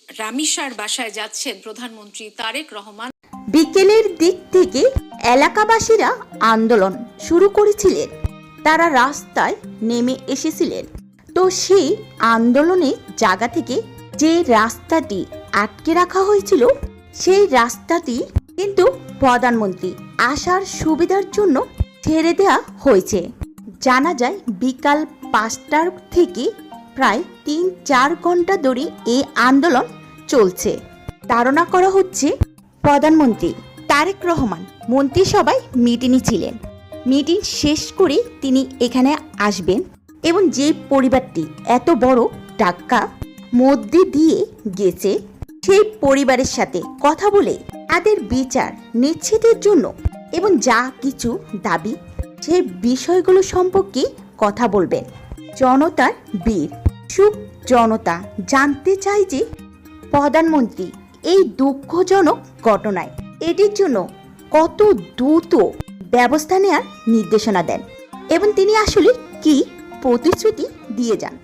রামিসার বাসায় যাচ্ছেন প্রধানমন্ত্রী তারেক রহমান। বিকেলের দিক থেকে এলাকাবাসীরা আন্দোলন শুরু করেছিলেন, তারা রাস্তায় নেমে এসেছিলেন। তো সেই আন্দোলনের জায়গা থেকে যে রাস্তাটি আটকে রাখা হয়েছিল, সেই রাস্তাটি কিন্তু প্রধানমন্ত্রী আসার সুবিধার জন্য ছেড়ে দেওয়া হয়েছে। জানা যায় বিকাল 5টার থেকে প্রায় 3-4 ঘন্টা ধরে এই আন্দোলন চলছে। ধারণা করা হচ্ছে প্রধানমন্ত্রী তারেক রহমান মন্ত্রিসভায় মিটিংয়ে ছিলেন। মিটিং শেষ করে তিনি এখানে আসবেন এবং যে পরিবারটি এত বড় টাকা মধ্যে দিয়ে গেছে, সেই পরিবারের সাথে কথা বলে তাদের বিচার নিশ্চিতের জন্য এবং যা কিছু দাবি সেই বিষয়গুলো সম্পর্কে কথা বলবেন। জনতার বীর সুখ জনতা জানতে চায় যে প্রধানমন্ত্রী এই দুঃখজনক ঘটনায় এটির জন্য কত দ্রুত ব্যবস্থা নেওয়ার নির্দেশনা দেন এবং তিনি আসলে কি প্রতিশ্রুতি দিয়ে যান।